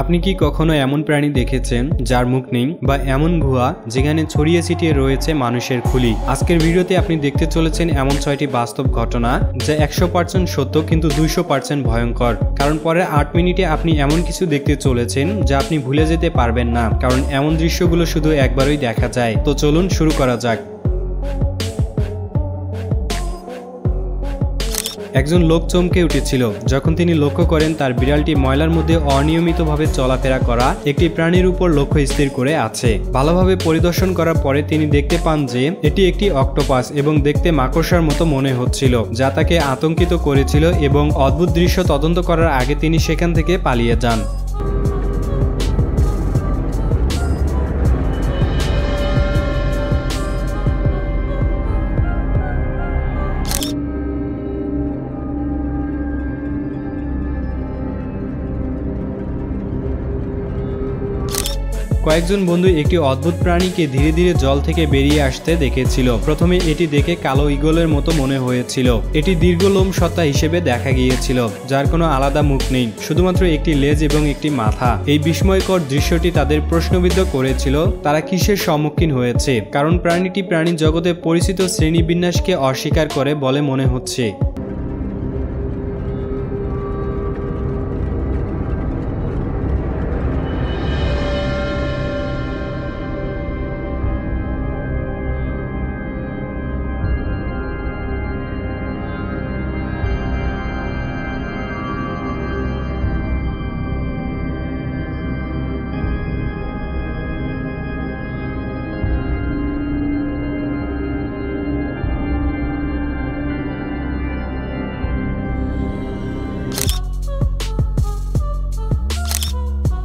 আপনি কি কখনো এমন প্রাণী দেখেছেন যার মুখ নেই বা এমন গুহা যেখানে ছড়িয়ে ছিটিয়ে রয়েছে মানুষের খুলি? আজকের ভিডিওতে আপনি দেখতে চলেছেন এমন 6টি বাস্তব ঘটনা যা 100% সত্য কিন্তু 200% ভয়ঙ্কর। কারণ পরের 8 মিনিটে আপনি এমন কিছু দেখতে চলেছেন যা আপনি ভুলে যেতে পারবেন না, কারণ এমন দৃশ্যগুলো শুধু একবারই দেখা যায়। তো চলুন শুরু করা যাক। একজন লোক চমকে উঠেছিল যখন তিনি লক্ষ্য করেন তার বিড়ালটি ময়লার মধ্যে অনিয়মিতভাবে চলাফেরা করা একটি প্রাণীর উপর লক্ষ্য স্থির করে আছে। ভালোভাবে পরিদর্শন করার পরে তিনি দেখতে পান যে এটি একটি অক্টোপাস এবং দেখতে মাকড়সার মতো মনে হচ্ছিল, যা তাকে আতঙ্কিত করেছিল এবং অদ্ভুত দৃশ্য তদন্ত করার আগে তিনি সেখান থেকে পালিয়ে যান। কয়েকজন বন্ধু একটি অদ্ভুত প্রাণীকে ধীরে ধীরে জল থেকে বেরিয়ে আসতে দেখেছিল। প্রথমে এটি দেখে কালো ঈগলের মতো মনে হয়েছিল। এটি দীর্ঘ লোম সত্তা হিসেবে দেখা গিয়েছিল, যার কোনো আলাদা মুখ নেই, শুধুমাত্র একটি লেজ এবং একটি মাথা। এই বিস্ময়কর দৃশ্যটি তাদের প্রশ্নবিদ্ধ করেছিল তারা কিসের সম্মুখীন হয়েছে, কারণ প্রাণীটি প্রাণী জগতে পরিচিত শ্রেণীবিন্যাসকে অস্বীকার করে বলে মনে হচ্ছে।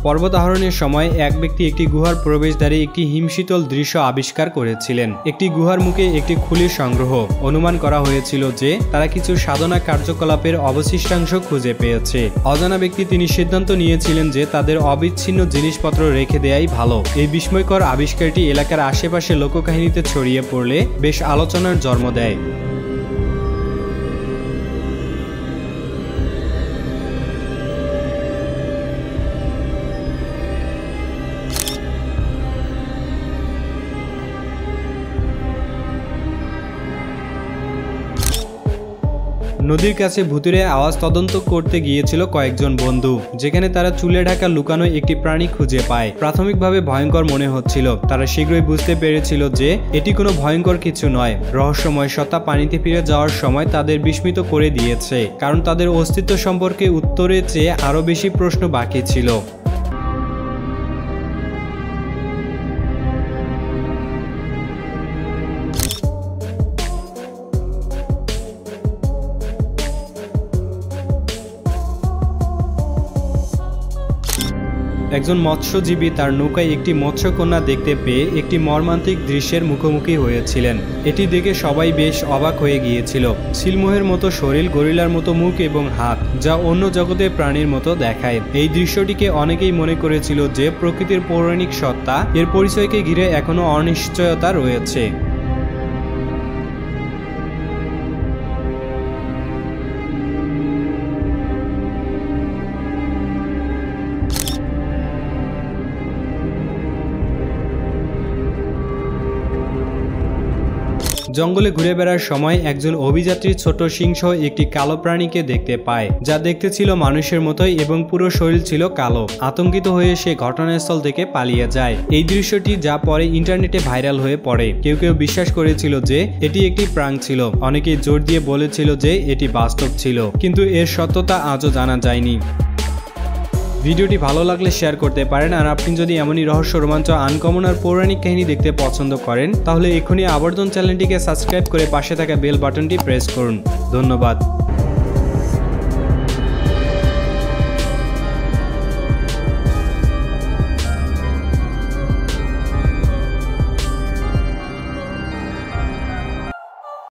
পর্বত আরোহণের সময় এক ব্যক্তি একটি গুহার প্রবেশদ্বারে একটি হিমশীতল দৃশ্য আবিষ্কার করেছিলেন। একটি গুহার মুখে একটি খুলির সংগ্রহ। অনুমান করা হয়েছিল যে তারা কিছু সাধনা কার্যকলাপের অবশিষ্টাংশ খুঁজে পেয়েছে। অজানা ব্যক্তি তিনি সিদ্ধান্ত নিয়েছিলেন যে তাদের অবিচ্ছিন্ন জিনিসপত্র রেখে দেয়াই ভালো। এই বিস্ময়কর আবিষ্কারটি এলাকার আশেপাশে লোককাহিনীতে ছড়িয়ে পড়লে বেশ আলোচনার জন্ম দেয়। নদীর কাছে ভুতুড়ে আওয়াজ তদন্ত করতে গিয়েছিল কয়েকজন বন্ধু, যেখানে তারা চুলে ঢাকা লুকানো একটি প্রাণী খুঁজে পায়। প্রাথমিকভাবে ভয়ঙ্কর মনে হচ্ছিল, তারা শীঘ্রই বুঝতে পেরেছিল যে এটি কোনো ভয়ঙ্কর কিছু নয়। রহস্যময় সত্তা পানিতে ফিরে যাওয়ার সময় তাদের বিস্মিত করে দিয়েছে, কারণ তাদের অস্তিত্ব সম্পর্কে উত্তরের চেয়ে আরও বেশি প্রশ্ন বাকি ছিল। একজন মৎস্যজীবী তার নৌকায় একটি মৎস্যকন্যা দেখতে পেয়ে একটি মর্মান্তিক দৃশ্যের মুখোমুখি হয়েছিলেন। এটি দেখে সবাই বেশ অবাক হয়ে গিয়েছিল। সিলমোহের মতো শরীর, গরিলার মতো মুখ এবং হাত, যা অন্য জগতের প্রাণীর মতো দেখায়। এই দৃশ্যটিকে অনেকেই মনে করেছিল যে প্রকৃতির পৌরাণিক সত্তা, এর পরিচয়কে ঘিরে এখনো অনিশ্চয়তা রয়েছে। জঙ্গলে ঘুরে বেড়ার সময় একজন অভিযাত্রী ছোট সিংহ একটি কালো প্রাণীকে দেখতে পায়, যা দেখতে ছিল মানুষের মতোই এবং পুরো শরীর ছিল কালো। আতঙ্কিত হয়ে সে ঘটনাস্থল থেকে পালিয়ে যায়। এই দৃশ্যটি যা পরে ইন্টারনেটে ভাইরাল হয়ে পড়ে। কেউ কেউ বিশ্বাস করেছিল যে এটি একটি প্রাঙ্ক ছিল, অনেকেই জোর দিয়ে বলেছিল যে এটি বাস্তব ছিল, কিন্তু এর সত্যতা আজও জানা যায়নি। ভিডিওটি ভালো লাগলে শেয়ার করতে পারেন। আর আপনি যদি এমনই রহস্য, রোমাঞ্চ, আনকমন আর পৌরাণিক কাহিনী দেখতে পছন্দ করেন, তাহলে এখনই আবর্তন চ্যানেলটিকে সাবস্ক্রাইব করে পাশে থাকা বেল বাটনটি প্রেস করুন। ধন্যবাদ।